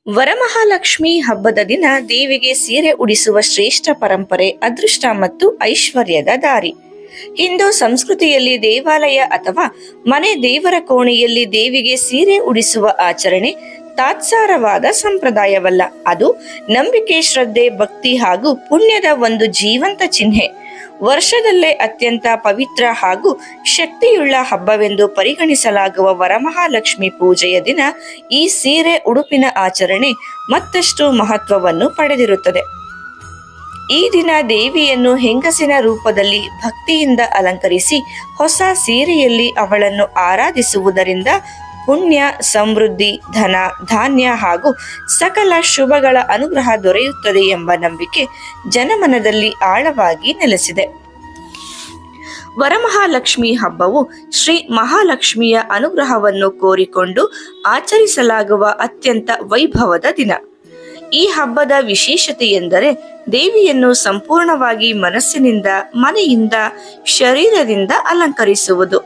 ವರಮಹಾಲಕ್ಷ್ಮಿ ಹಬ್ಬದ ದಿನ ದೇವಿಗೆ ಸೀರೆ ಉಡಿಸುವ ಶ್ರೇಷ್ಠ ಪರಂಪರೆ ಅದೃಷ್ಟ ಮತ್ತು ಐಶ್ವರ್ಯದ ದಾರಿ. ಹಿಂದೂ ಸಂಸ್ಕೃತಿಯಲ್ಲಿ ದೇವಾಲಯ ಅಥವಾ ಮನೆ ದೇವರ ಕೋಣೆಯಲ್ಲಿ ದೇವಿಗೆ ಸೀರೆ ಉಡಿಸುವ ಆಚರಣೆ ತಾತ್ಸಾರವಾದ ಸಂಪ್ರದಾಯವಲ್ಲ. ಅದು ನಂಬಿಕೆ, ಶ್ರದ್ಧೆ, ಭಕ್ತಿ ಹಾಗೂ ಪುಣ್ಯದ ಒಂದು ಜೀವಂತ ಚಿಹ್ನೆ. ವರ್ಷದಲ್ಲೇ ಅತ್ಯಂತ ಪವಿತ್ರ ಹಾಗೂ ಶಕ್ತಿಯುಳ್ಳ ಹಬ್ಬವೆಂದು ಪರಿಗಣಿಸಲಾಗುವ ವರಮಹಾಲಕ್ಷ್ಮಿ ಪೂಜೆಯ ದಿನ ಈ ಸೀರೆ ಉಡುಪಿನ ಆಚರಣೆ ಮತ್ತಷ್ಟು ಮಹತ್ವವನ್ನು ಪಡೆದಿರುತ್ತದೆ. ಈ ದಿನ ದೇವಿಯನ್ನು ಹೆಂಗಸಿನ ರೂಪದಲ್ಲಿ ಭಕ್ತಿಯಿಂದ ಅಲಂಕರಿಸಿ ಹೊಸ ಸೀರೆಯಲ್ಲಿ ಅವಳನ್ನು ಆರಾಧಿಸುವುದರಿಂದ ಪುಣ್ಯ, ಸಮೃದ್ಧಿ, ಧನ, ಧಾನ್ಯ ಹಾಗೂ ಸಕಲ ಶುಭಗಳ ಅನುಗ್ರಹ ದೊರೆಯುತ್ತದೆ ಎಂಬ ನಂಬಿಕೆ ಜನಮನದಲ್ಲಿ ಆಳವಾಗಿ ನೆಲೆಸಿದೆ. ವರಮಹಾಲಕ್ಷ್ಮಿ ಹಬ್ಬವು ಶ್ರೀ ಮಹಾಲಕ್ಷ್ಮಿಯ ಅನುಗ್ರಹವನ್ನು ಕೋರಿಕೊಂಡು ಆಚರಿಸಲಾಗುವ ಅತ್ಯಂತ ವೈಭವದ ದಿನ. ಈ ಹಬ್ಬದ ವಿಶೇಷತೆ ಎಂದರೆ ದೇವಿಯನ್ನು ಸಂಪೂರ್ಣವಾಗಿ ಮನಸ್ಸಿನಿಂದ, ಮನೆಯಿಂದ, ಶರೀರದಿಂದ ಅಲಂಕರಿಸುವುದು.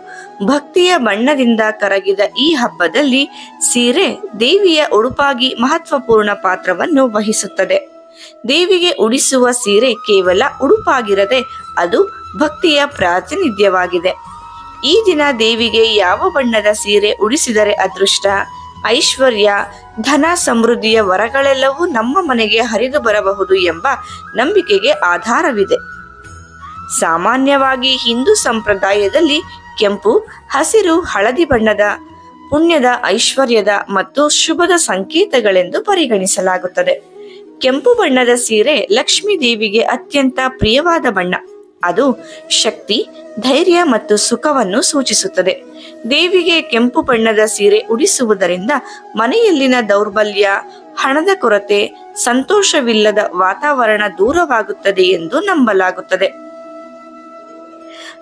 ಭಕ್ತಿಯ ಬಣ್ಣದಿಂದ ಕರಗಿದ ಈ ಹಬ್ಬದಲ್ಲಿ ಸೀರೆ ದೇವಿಯ ಉಡುಪಾಗಿ ಮಹತ್ವಪೂರ್ಣ ಪಾತ್ರವನ್ನು ವಹಿಸುತ್ತದೆ. ದೇವಿಗೆ ಉಡಿಸುವ ಸೀರೆ ಕೇವಲ ಉಡುಪಾಗಿರದೆ ಅದು ಭಕ್ತಿಯ ಪ್ರಾತಿನಿಧ್ಯವಾಗಿದೆ. ಈ ದಿನ ದೇವಿಗೆ ಯಾವ ಬಣ್ಣದ ಸೀರೆ ಉಡಿಸಿದರೆ ಅದೃಷ್ಟ, ಐಶ್ವರ್ಯ, ಧನ, ಸಮೃದ್ಧಿಯ ವರಗಳೆಲ್ಲವೂ ನಮ್ಮ ಮನೆಗೆ ಹರಿದು ಬರಬಹುದು ಎಂಬ ನಂಬಿಕೆಗೆ ಆಧಾರವಿದೆ. ಸಾಮಾನ್ಯವಾಗಿ ಹಿಂದೂ ಸಂಪ್ರದಾಯದಲ್ಲಿ ಕೆಂಪು, ಹಸಿರು, ಹಳದಿ ಬಣ್ಣದ ಪುಣ್ಯದ, ಐಶ್ವರ್ಯದ ಮತ್ತು ಶುಭದ ಸಂಕೇತಗಳೆಂದು ಪರಿಗಣಿಸಲಾಗುತ್ತದೆ. ಕೆಂಪು ಬಣ್ಣದ ಸೀರೆ ಲಕ್ಷ್ಮೀ ದೇವಿಗೆ ಅತ್ಯಂತ ಪ್ರಿಯವಾದ ಬಣ್ಣ. ಅದು ಶಕ್ತಿ, ಧೈರ್ಯ ಮತ್ತು ಸುಖವನ್ನು ಸೂಚಿಸುತ್ತದೆ. ದೇವಿಗೆ ಕೆಂಪು ಬಣ್ಣದ ಸೀರೆ ಉಡಿಸುವುದರಿಂದ ಮನೆಯಲ್ಲಿನ ದೌರ್ಬಲ್ಯ, ಹಣದ ಕೊರತೆ, ಸಂತೋಷವಿಲ್ಲದ ವಾತಾವರಣ ದೂರವಾಗುತ್ತದೆ ಎಂದು ನಂಬಲಾಗುತ್ತದೆ.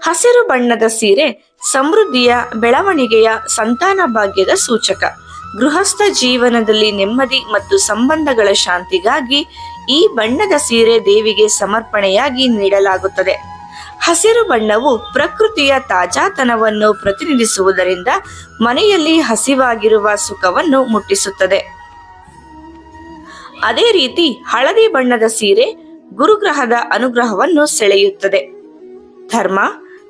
ಹಸಿರು ಬಣ್ಣದ ಸೀರೆ ಸಮೃದ್ಧಿಯ, ಬೆಳವಣಿಗೆಯ, ಸಂತಾನ ಭಾಗ್ಯದ ಸೂಚಕ. ಗೃಹಸ್ಥ ಜೀವನದಲ್ಲಿ ನೆಮ್ಮದಿ ಮತ್ತು ಸಂಬಂಧಗಳ ಶಾಂತಿಗಾಗಿ ಈ ಬಣ್ಣದ ಸೀರೆ ದೇವಿಗೆ ಸಮರ್ಪಣೆಯಾಗಿ ನೀಡಲಾಗುತ್ತದೆ. ಹಸಿರು ಬಣ್ಣವು ಪ್ರಕೃತಿಯ ತಾಜಾತನವನ್ನು ಪ್ರತಿನಿಧಿಸುವುದರಿಂದ ಮನೆಯಲ್ಲಿ ಹಸಿವಾಗಿರುವ ಸುಖವನ್ನು ಮುಟ್ಟಿಸುತ್ತದೆ. ಅದೇ ರೀತಿ ಹಳದಿ ಬಣ್ಣದ ಸೀರೆ ಗುರುಗ್ರಹದ ಅನುಗ್ರಹವನ್ನು ಸೆಳೆಯುತ್ತದೆ. ಧರ್ಮ,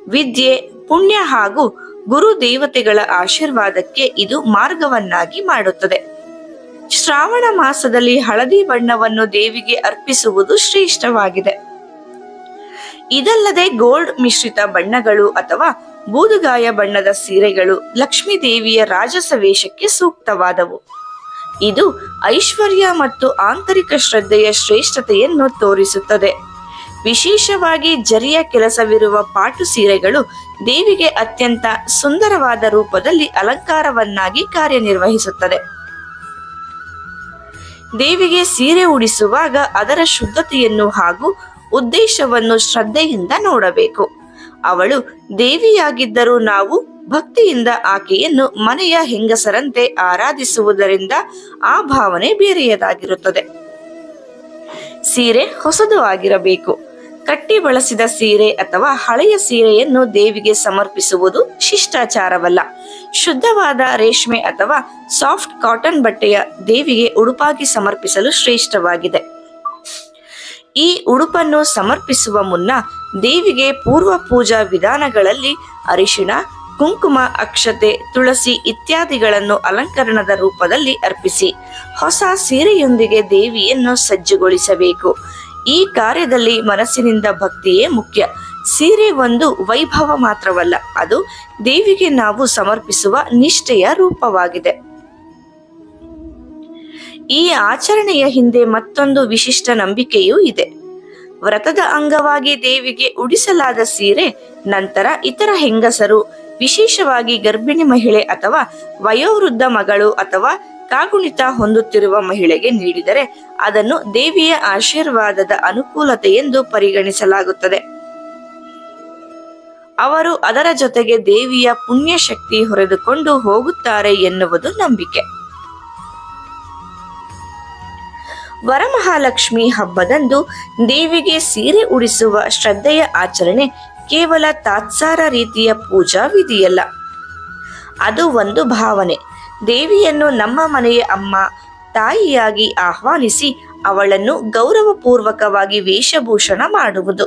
ವಿದ್ಯೆ, ಪುಣ್ಯ ಹಾಗೂ ಗುರು ದೇವತೆಗಳ ಆಶೀರ್ವಾದಕ್ಕೆ ಇದು ಮಾರ್ಗವನ್ನಾಗಿ ಮಾಡುತ್ತದೆ. ಶ್ರಾವಣ ಮಾಸದಲ್ಲಿ ಹಳದಿ ಬಣ್ಣವನ್ನು ದೇವಿಗೆ ಅರ್ಪಿಸುವುದು ಶ್ರೇಷ್ಠವಾಗಿದೆ. ಇದಲ್ಲದೆ ಗೋಲ್ಡ್ ಮಿಶ್ರಿತ ಬಣ್ಣಗಳು ಅಥವಾ ಬೂದುಗಾಯ ಬಣ್ಣದ ಸೀರೆಗಳು ಲಕ್ಷ್ಮೀ ದೇವಿಯ ರಾಜಸ ವೇಷಕ್ಕೆ ಸೂಕ್ತವಾದವು. ಇದು ಐಶ್ವರ್ಯ ಮತ್ತು ಆಂತರಿಕ ಶ್ರದ್ಧೆಯ ಶ್ರೇಷ್ಠತೆಯನ್ನು ತೋರಿಸುತ್ತದೆ. ವಿಶೇಷವಾಗಿ ಜರಿಯ ಕೆಲಸವಿರುವ ಪಾಟು ಸೀರೆಗಳು ದೇವಿಗೆ ಅತ್ಯಂತ ಸುಂದರವಾದ ರೂಪದಲ್ಲಿ ಅಲಂಕಾರವನ್ನಾಗಿ ಕಾರ್ಯನಿರ್ವಹಿಸುತ್ತದೆ. ದೇವಿಗೆ ಸೀರೆ ಉಡಿಸುವಾಗ ಅದರ ಶುದ್ಧತೆಯನ್ನು ಹಾಗೂ ಉದ್ದೇಶವನ್ನು ಶ್ರದ್ಧೆಯಿಂದ ನೋಡಬೇಕು. ಅವಳು ದೇವಿಯಾಗಿದ್ದರೂ ನಾವು ಭಕ್ತಿಯಿಂದ ಆಕೆಯನ್ನು ಮನೆಯ ಹೆಂಗಸರಂತೆ ಆರಾಧಿಸುವುದರಿಂದ ಆ ಭಾವನೆ ಬೇರೆಯದಾಗಿರುತ್ತದೆ. ಸೀರೆ ಹೊಸದು ಆಗಿರಬೇಕು. ಕಟ್ಟಿ ಬಳಸಿದ ಸೀರೆ ಅಥವಾ ಹಳೆಯ ಸೀರೆಯನ್ನು ದೇವಿಗೆ ಸಮರ್ಪಿಸುವುದು ಶಿಷ್ಟಾಚಾರವಲ್ಲ. ಶುದ್ಧವಾದ ರೇಷ್ಮೆ ಅಥವಾ ಸಾಫ್ಟ್ ಕಾಟನ್ ಬಟ್ಟೆಯ ದೇವಿಗೆ ಉಡುಪಾಗಿ ಸಮರ್ಪಿಸಲು ಶ್ರೇಷ್ಠವಾಗಿದೆ. ಈ ಉಡುಪನ್ನು ಸಮರ್ಪಿಸುವ ಮುನ್ನ ದೇವಿಗೆ ಪೂರ್ವ ಪೂಜಾ ವಿಧಾನಗಳಲ್ಲಿ ಅರಿಶಿಣ, ಕುಂಕುಮ, ಅಕ್ಷತೆ, ತುಳಸಿ ಇತ್ಯಾದಿಗಳನ್ನು ಅಲಂಕರಣದ ರೂಪದಲ್ಲಿ ಅರ್ಪಿಸಿ ಹೊಸ ಸೀರೆಯೊಂದಿಗೆ ದೇವಿಯನ್ನು ಸಜ್ಜುಗೊಳಿಸಬೇಕು. ಈ ಕಾರ್ಯದಲ್ಲಿ ಮನಸ್ಸಿನಿಂದ ಭಕ್ತಿಯೇ ಮುಖ್ಯ. ಸೀರೆ ಒಂದು ವೈಭವ ಮಾತ್ರವಲ್ಲ, ಅದು ದೇವಿಗೆ ನಾವು ಸಮರ್ಪಿಸುವ ನಿಷ್ಠೆಯ ರೂಪವಾಗಿದೆ. ಈ ಆಚರಣೆಯ ಹಿಂದೆ ಮತ್ತೊಂದು ವಿಶಿಷ್ಟ ನಂಬಿಕೆಯೂ ಇದೆ. ವ್ರತದ ಅಂಗವಾಗಿ ದೇವಿಗೆ ಉಡಿಸಲಾದ ಸೀರೆ ನಂತರ ಇತರ ಹೆಂಗಸರು, ವಿಶೇಷವಾಗಿ ಗರ್ಭಿಣಿ ಮಹಿಳೆ ಅಥವಾ ವಯೋವೃದ್ಧ ಮಗಳು ಅಥವಾ ಕಾಗುಣಿತ ಹೊಂದುತ್ತಿರುವ ಮಹಿಳೆಗೆ ನೀಡಿದರೆ ಅದನ್ನು ದೇವಿಯ ಆಶೀರ್ವಾದದ ಅನುಕೂಲತೆ ಎಂದು ಪರಿಗಣಿಸಲಾಗುತ್ತದೆ. ಅವರು ಅದರ ಜೊತೆಗೆ ದೇವಿಯ ಪುಣ್ಯ ಶಕ್ತಿ ಹೊರೆದುಕೊಂಡು ಹೋಗುತ್ತಾರೆ ಎನ್ನುವುದು ನಂಬಿಕೆ. ವರಮಹಾಲಕ್ಷ್ಮಿ ಹಬ್ಬದಂದು ದೇವಿಗೆ ಸೀರೆ ಉಡಿಸುವ ಶ್ರದ್ಧೆಯ ಆಚರಣೆ ಕೇವಲ ತಾತ್ಸಾರ ರೀತಿಯ ಪೂಜಾ ವಿಧಿಯಲ್ಲ. ಅದು ಒಂದು ಭಾವನೆ. ದೇವಿಯನ್ನು ನಮ್ಮ ಮನೆಯ ಅಮ್ಮ, ತಾಯಿಯಾಗಿ ಆಹ್ವಾನಿಸಿ ಅವಳನ್ನು ಗೌರವಪೂರ್ವಕವಾಗಿ ವೇಷಭೂಷಣ ಮಾಡುವುದು.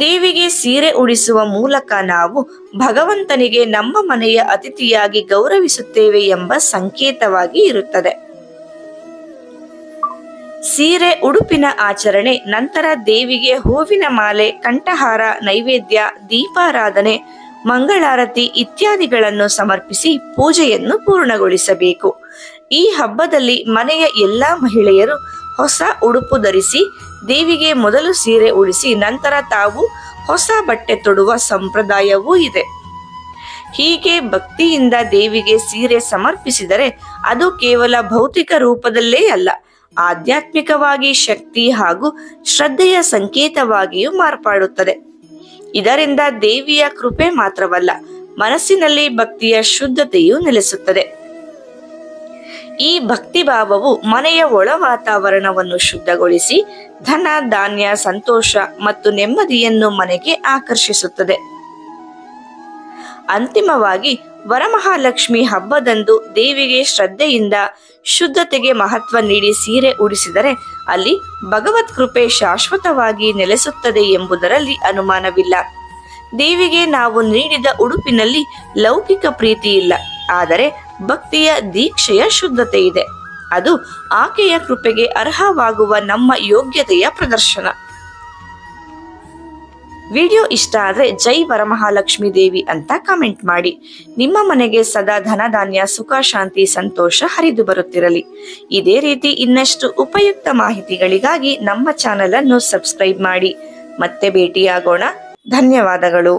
ದೇವಿಗೆ ಸೀರೆ ಉಡಿಸುವ ಮೂಲಕ ನಾವು ಭಗವಂತನಿಗೆ ನಮ್ಮ ಮನೆಯ ಅತಿಥಿಯಾಗಿ ಗೌರವಿಸುತ್ತೇವೆ ಎಂಬ ಸಂಕೇತವಾಗಿ ಇರುತ್ತದೆ. ಸೀರೆ ಉಡುಪಿನ ಆಚರಣೆ ನಂತರ ದೇವಿಗೆ ಹೂವಿನ ಮಾಲೆ, ಕಂಠಹಾರ, ನೈವೇದ್ಯ, ದೀಪಾರಾಧನೆ, ಮಂಗಳಾರತಿ ಇತ್ಯಾದಿಗಳನ್ನು ಸಮರ್ಪಿಸಿ ಪೂಜೆಯನ್ನು ಪೂರ್ಣಗೊಳಿಸಬೇಕು. ಈ ಹಬ್ಬದಲ್ಲಿ ಮನೆಯ ಎಲ್ಲಾ ಮಹಿಳೆಯರು ಹೊಸ ಉಡುಪು ಧರಿಸಿ ದೇವಿಗೆ ಮೊದಲು ಸೀರೆ ಉಡಿಸಿ ನಂತರ ತಾವು ಹೊಸ ಬಟ್ಟೆ ತೊಡುವ ಸಂಪ್ರದಾಯವೂ ಇದೆ. ಹೀಗೆ ಭಕ್ತಿಯಿಂದ ದೇವಿಗೆ ಸೀರೆ ಸಮರ್ಪಿಸಿದರೆ ಅದು ಕೇವಲ ಭೌತಿಕ ರೂಪದಲ್ಲೇ ಅಲ್ಲ, ಆಧ್ಯಾತ್ಮಿಕವಾಗಿ ಶಕ್ತಿ ಹಾಗೂ ಶ್ರದ್ಧೆಯ ಸಂಕೇತವಾಗಿಯೂ ಮಾರ್ಪಾಡುತ್ತದೆ. ಇದರಿಂದ ದೇವಿಯ ಕೃಪೆ ಮಾತ್ರವಲ್ಲ, ಮನಸ್ಸಿನಲ್ಲಿ ಭಕ್ತಿಯ ಶುದ್ಧತೆಯೂ ನೆಲೆಸುತ್ತದೆ. ಈ ಭಕ್ತಿ ಭಾವವು ಮನೆಯ ಒಳ ವಾತಾವರಣವನ್ನು ಶುದ್ಧಗೊಳಿಸಿ ಧನ, ಧಾನ್ಯ, ಸಂತೋಷ ಮತ್ತು ನೆಮ್ಮದಿಯನ್ನು ಮನೆಗೆ ಆಕರ್ಷಿಸುತ್ತದೆ. ಅಂತಿಮವಾಗಿ ವರಮಹಾಲಕ್ಷ್ಮಿ ಹಬ್ಬದಂದು ದೇವಿಗೆ ಶ್ರದ್ಧೆಯಿಂದ ಶುದ್ಧತೆಗೆ ಮಹತ್ವ ನೀಡಿ ಸೀರೆ ಉಡಿಸಿದರೆ ಅಲ್ಲಿ ಭಗವತ್ ಕೃಪೆ ಶಾಶ್ವತವಾಗಿ ನೆಲೆಸುತ್ತದೆ ಎಂಬುದರಲ್ಲಿ ಅನುಮಾನವಿಲ್ಲ. ದೇವಿಗೆ ನಾವು ನೀಡಿದ ಉಡುಪಿನಲ್ಲಿ ಲೌಕಿಕ ಪ್ರೀತಿ ಇಲ್ಲ, ಆದರೆ ಭಕ್ತಿಯ ದೀಕ್ಷೆಯ ಶುದ್ಧತೆ ಇದೆ. ಅದು ಆಕೆಯ ಕೃಪೆಗೆ ಅರ್ಹವಾಗುವ ನಮ್ಮ ಯೋಗ್ಯತೆಯ ಪ್ರದರ್ಶನ. ವಿಡಿಯೋ ಇಷ್ಟ ಆದ್ರೆ ಜೈ ವರಮಹಾಲಕ್ಷ್ಮಿ ದೇವಿ ಅಂತ ಕಮೆಂಟ್ ಮಾಡಿ. ನಿಮ್ಮ ಮನೆಗೆ ಸದಾ ಧನ, ಧಾನ್ಯ, ಸುಖ, ಶಾಂತಿ, ಸಂತೋಷ ಹರಿದು ಬರುತ್ತಿರಲಿ. ಇದೇ ರೀತಿ ಇನ್ನಷ್ಟು ಉಪಯುಕ್ತ ಮಾಹಿತಿಗಳಿಗಾಗಿ ನಮ್ಮ ಚಾನೆಲ್ ಅನ್ನು ಸಬ್ಸ್ಕ್ರೈಬ್ ಮಾಡಿ. ಮತ್ತೆ ಭೇಟಿಯಾಗೋಣ. ಧನ್ಯವಾದಗಳು.